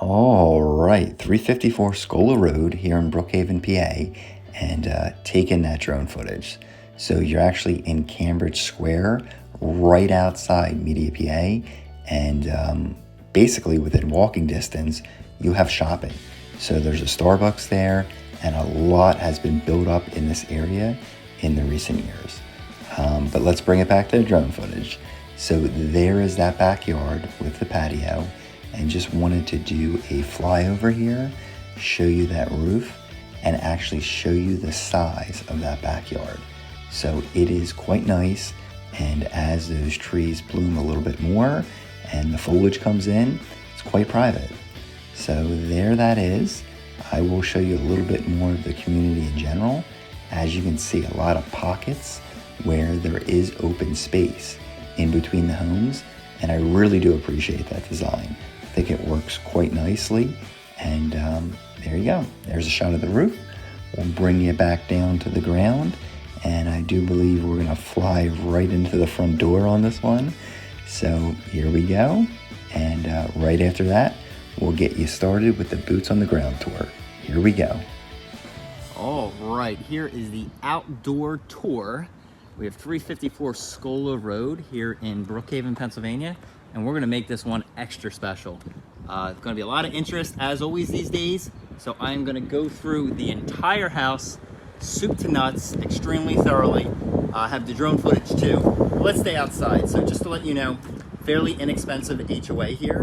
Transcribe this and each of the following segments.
All right, 354 Scola Road here in Brookhaven, PA, and taking that drone footage. So you're actually in Cambridge Square, right outside Media, PA, and basically within walking distance, you have shopping. So there's a Starbucks there, and a lot has been built up in this area in the recent years. But let's bring it back to the drone footage. So there is that backyard with the patio, and just wanted to do a flyover here, show you that roof, and actually show you the size of that backyard. So it is quite nice, and as those trees bloom a little bit more and the foliage comes in, it's quite private. So there that is. I will show you a little bit more of the community in general. As you can see, a lot of pockets where there is open space in between the homes, and I really do appreciate that design. I think it works quite nicely, and there you go. There's a shot of the roof. We'll bring you back down to the ground, and I do believe we're gonna fly right into the front door on this one. So here we go, and right after that, we'll get you started with the boots on the ground tour. Here we go. All right, here is the outdoor tour. We have 354 Scola Road here in Brookhaven, Pennsylvania, and we're gonna make this one extra special. It's gonna be a lot of interest, as always these days, so I'm gonna go through the entire house, soup to nuts, extremely thoroughly. I have the drone footage too. Let's stay outside. So just to let you know, fairly inexpensive HOA here,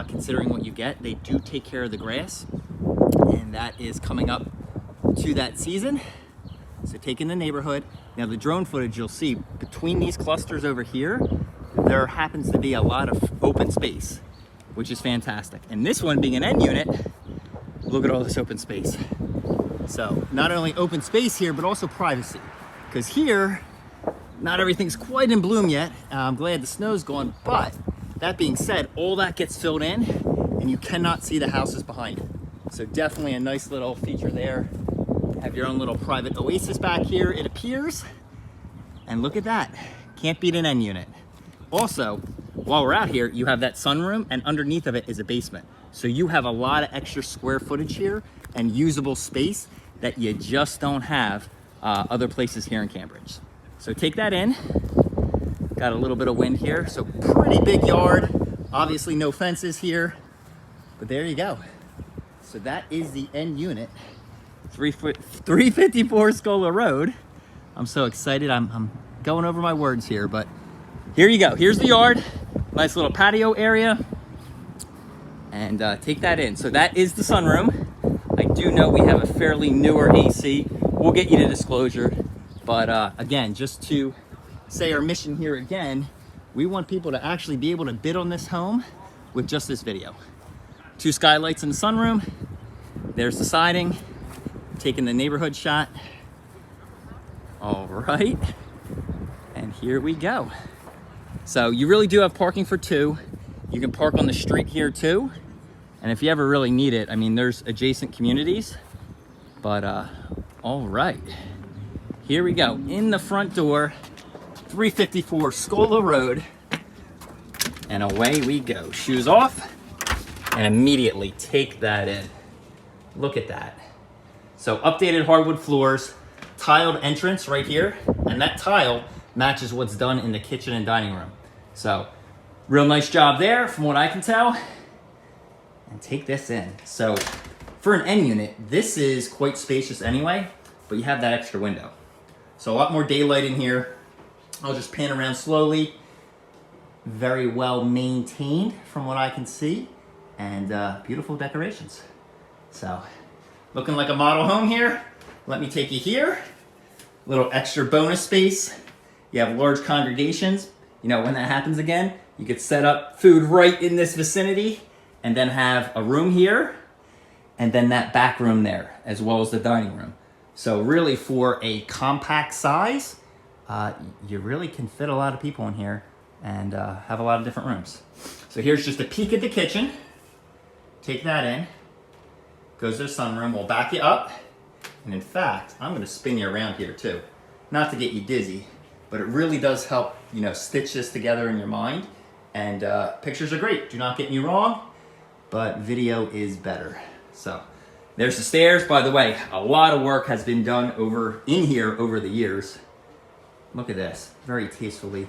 considering what you get. They do take care of the grass, and that is coming up to that season. So take in the neighborhood. Now the drone footage, you'll see between these clusters over here, there happens to be a lot of open space, which is fantastic. And this one being an end unit, look at all this open space. So not only open space here, but also privacy. Because here, not everything's quite in bloom yet. I'm glad the snow's gone, but that being said, all that gets filled in and you cannot see the houses behind it. So definitely a nice little feature there. Have your own little private oasis back here, it appears. And look at that, can't beat an end unit. Also, while we're out here, you have that sunroom, and underneath of it is a basement. So you have a lot of extra square footage here and usable space that you just don't have other places here in Cambridge. So take that in. Got a little bit of wind here, so pretty big yard. Obviously no fences here, but there you go. So that is the end unit, 354 Scola Road. I'm so excited, I'm going over my words here, but here you go. Here's the yard, nice little patio area, and take that in. So that is the sunroom. I do know we have a fairly newer AC. We'll get you to disclosure, but again, just to say our mission here again, we want people to actually be able to bid on this home with just this video. 2 skylights in the sunroom. There's the siding. Taking the neighborhood shot. All right, and here we go. So you really do have parking for 2. You can park on the street here too. And if you ever really need it, I mean, there's adjacent communities, but all right. Here we go, in the front door, 354 Scola Road, and away we go. Shoes off, and immediately take that in. Look at that. So updated hardwood floors, tiled entrance right here, and that tile matches what's done in the kitchen and dining room. So real nice job there from what I can tell. And take this in. So for an end unit, this is quite spacious anyway, but you have that extra window. So a lot more daylight in here. I'll just pan around slowly. Very well maintained from what I can see, and beautiful decorations. So looking like a model home here. Let me take you here. Little extra bonus space. You have large congregations. You know, when that happens again, you could set up food right in this vicinity and then have a room here and then that back room there, as well as the dining room. So really for a compact size, you really can fit a lot of people in here and have a lot of different rooms. So here's just a peek at the kitchen. Take that in. Goes to the sunroom. We'll back you up. And in fact, I'm gonna spin you around here too. Not to get you dizzy, but it really does help, you know, stitch this together in your mind. And pictures are great, do not get me wrong. but video is better. So there's the stairs. By the way, a lot of work has been done in here over the years. Look at this, very tastefully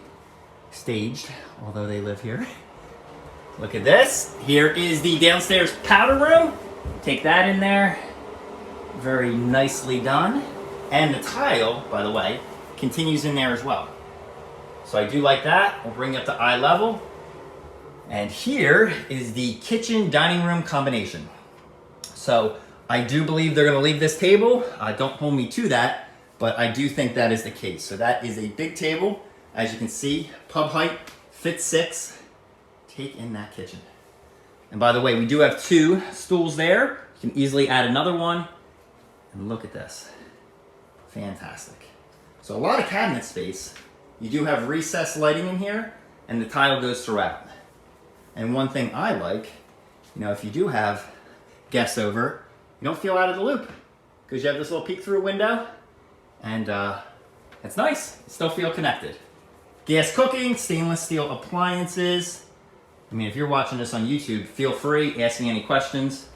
staged, although they live here. Look at this. Here is the downstairs powder room. Take that in there. Very nicely done. And the tile, by the way, continues in there as well. So I do like that. We'll bring it up to eye level. And here is the kitchen dining room combination. So I do believe they're going to leave this table. Don't hold me to that, but I do think that is the case. So that is a big table. As you can see, pub height, fits 6. Take in that kitchen. And by the way, we do have 2 stools there. You can easily add another one. And look at this. Fantastic. So a lot of cabinet space. You do have recessed lighting in here, and the tile goes throughout. And one thing I like, if you do have guests over, you don't feel out of the loop because you have this little peek-through window, and it's nice. You still feel connected. Gas cooking, stainless steel appliances. If you're watching this on YouTube, feel free, ask me any questions.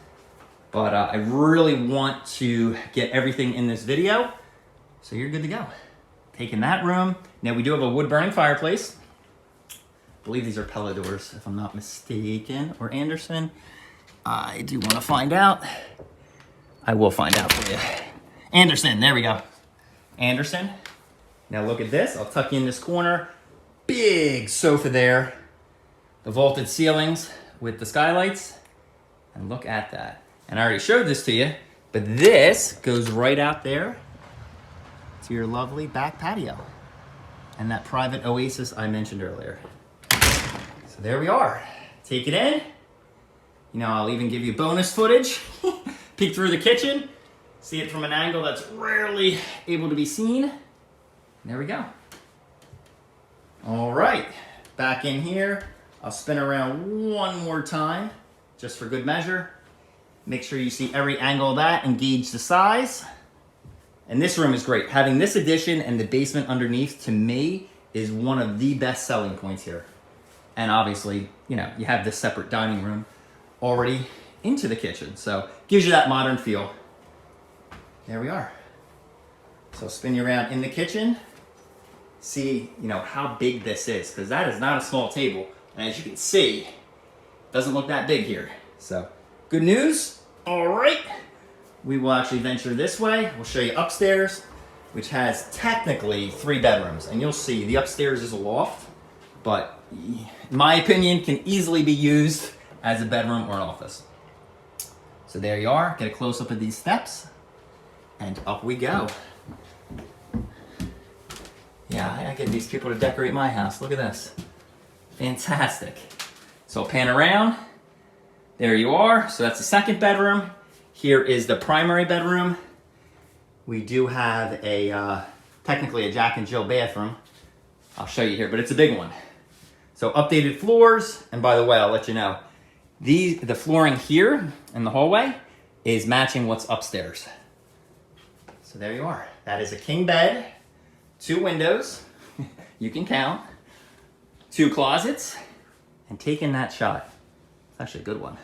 But I really want to get everything in this video, so you're good to go. Taking that room. Now we do have a wood-burning fireplace. I believe these are pellet doors, if I'm not mistaken, or Anderson. I do want to find out. I will find out for you. Anderson, there we go. Anderson. Now look at this. I'll tuck you in this corner. Big sofa there. The vaulted ceilings with the skylights. And look at that. And I already showed this to you, but this goes right out there to your lovely back patio and that private oasis I mentioned earlier. So there we are. Take it in. I'll even give you bonus footage. Peek through the kitchen. See it from an angle that's rarely able to be seen. There we go. All right, back in here. I'll spin around one more time, just for good measure. Make sure you see every angle of that and gauge the size. And this room is great. Having this addition and the basement underneath, to me, is one of the best selling points here. And obviously, you have this separate dining room already into the kitchen. So gives you that modern feel. There we are. So spin you around in the kitchen. See, how big this is, because that is not a small table. And as you can see, it doesn't look that big here. So good news. All right. We will actually venture this way. We'll show you upstairs, which has technically 3 bedrooms. And you'll see the upstairs is a loft, but in my opinion, can easily be used as a bedroom or an office. So there you are. Get a close-up of these steps, and up we go. Yeah, I get these people to decorate my house. Look at this. Fantastic. So I'll pan around. There you are. So that's the 2nd bedroom. Here is the primary bedroom. We do have technically a Jack and Jill bathroom. I'll show you here, but it's a big one. So updated floors, and by the way, I'll let you know, the flooring here in the hallway is matching what's upstairs. So there you are. That is a king bed, 2 windows, you can count, 2 closets, and taking that shot. It's actually a good one.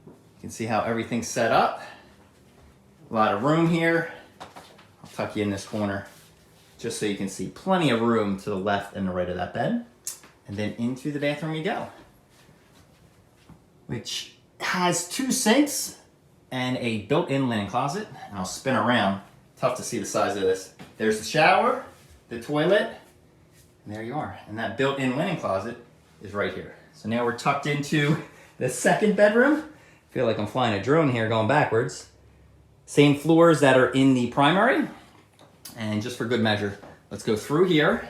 You can see how everything's set up. A lot of room here. I'll tuck you in this corner just so you can see plenty of room to the left and the right of that bed. And then into the bathroom you go, which has 2 sinks and a built-in linen closet. I'll spin around. Tough to see the size of this. There's the shower, the toilet, and there you are. And that built-in linen closet is right here. So now we're tucked into the 2nd bedroom. I feel like I'm flying a drone here going backwards. Same floors that are in the primary. And just for good measure, let's go through here.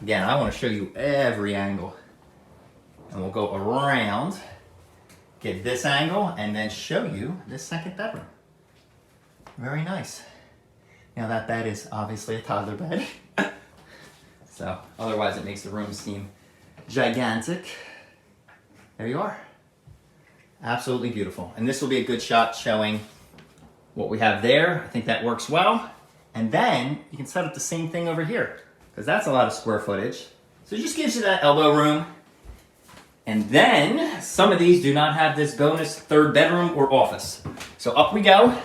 Again, I want to show you every angle. And we'll go around, get this angle, and then show you this 2nd bedroom. Very nice. Now that bed is obviously a toddler bed. So otherwise it makes the room seem gigantic. There you are. Absolutely beautiful. And this will be a good shot showing what we have there. I think that works well. And then you can set up the same thing over here, because that's a lot of square footage. So it just gives you that elbow room. And then some of these do not have this bonus third bedroom or office. So up we go.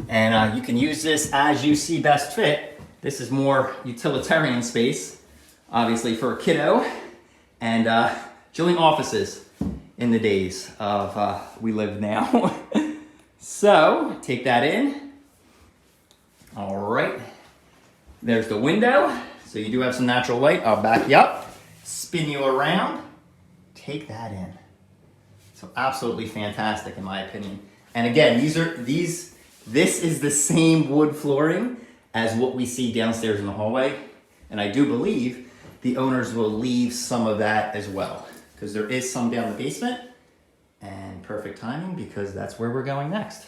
And you can use this as you see best fit. This is more utilitarian space, obviously for a kiddo, and chilling offices in the days of we live now. So take that in. All right. There's the window. So you do have some natural light. I'll back you up, spin you around, take that in. So absolutely fantastic in my opinion. And again, this is the same wood flooring as what we see downstairs in the hallway. And I do believe the owners will leave some of that as well, because there is some down the basement. And perfect timing, because that's where we're going next.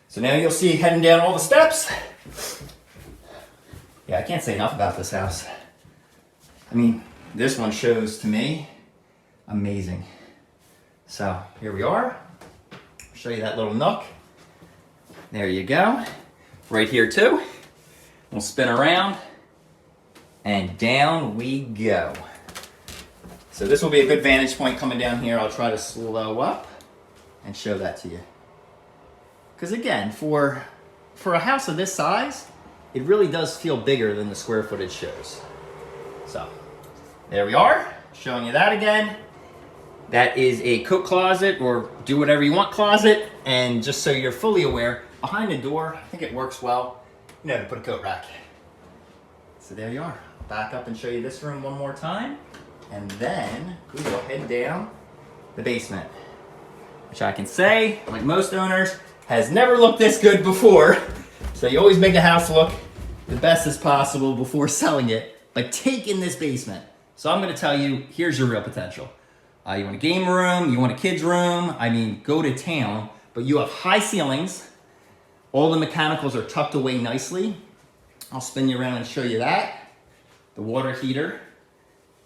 So now you'll see heading down all the steps. Yeah, I can't say enough about this house. I mean, this one shows to me amazing. So here we are. I'll show you that little nook. There you go. Right here too. We'll spin around and down we go. So this will be a good vantage point coming down here. I'll try to slow up and show that to you. Because again, for a house of this size, it really does feel bigger than the square footage shows. So there we are, showing you that again. That is a coat closet, or do whatever you want closet. And just so you're fully aware, behind the door, I think it works well, to put a coat rack. So there you are. Back up and show you this room one more time. And then we will head down the basement, which I can say, like most owners, has never looked this good before. So you always make a house look the best as possible before selling it, but take in this basement. So I'm gonna tell you, here's your real potential. You want a game room, you want a kid's room, I mean, go to town, but you have high ceilings. All the mechanicals are tucked away nicely. I'll spin you around and show you that. The water heater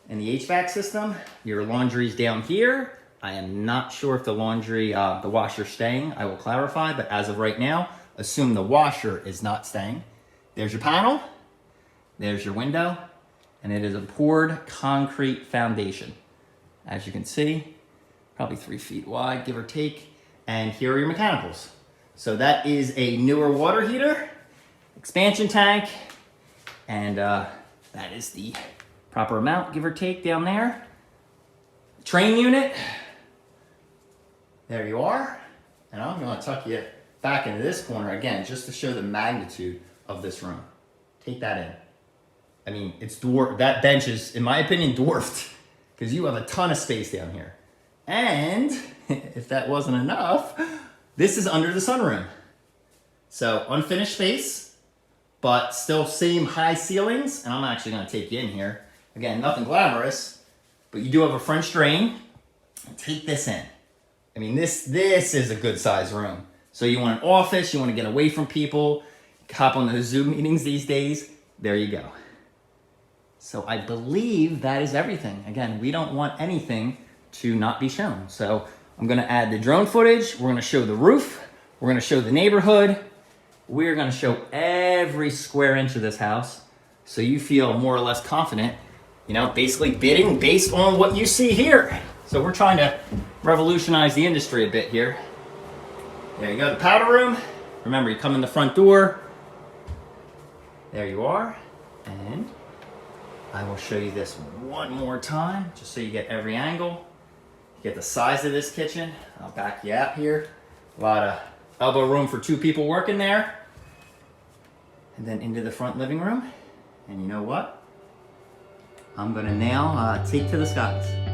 and the HVAC system. Your laundry's down here. I am not sure if the laundry, the washer's staying. I will clarify, but as of right now, assume the washer is not staying. There's your panel. There's your window. And it is a poured concrete foundation. As you can see, probably 3 feet wide, give or take. And here are your mechanicals. So that is a newer water heater, expansion tank, and that is the proper amount, give or take, down there. Train unit. There you are. And I'm going to tuck you back into this corner again, just to show the magnitude of this room. Take that in. I mean, it's dwarfed. That bench is, in my opinion, dwarfed, because you have a ton of space down here. And if that wasn't enough, this is under the sunroom. So unfinished space, but still same high ceilings. And I'm actually going to take you in here. Again, nothing glamorous, but you do have a French drain. Take this in. I mean, this is a good size room. So you want an office, you want to get away from people, hop on those Zoom meetings these days. There you go. So I believe that is everything. Again, we don't want anything to not be shown. So I'm going to add the drone footage. We're going to show the roof. We're going to show the neighborhood. We're going to show every square inch of this house, so you feel more or less confident, basically bidding based on what you see here. So we're trying to revolutionize the industry a bit here. There you go, the powder room. Remember, you come in the front door. There you are. And I will show you this one more time, just so you get every angle. You get the size of this kitchen. I'll back you out here. A lot of elbow room for 2 people working there. And then into the front living room. And you know what? I'm gonna now take to the skies.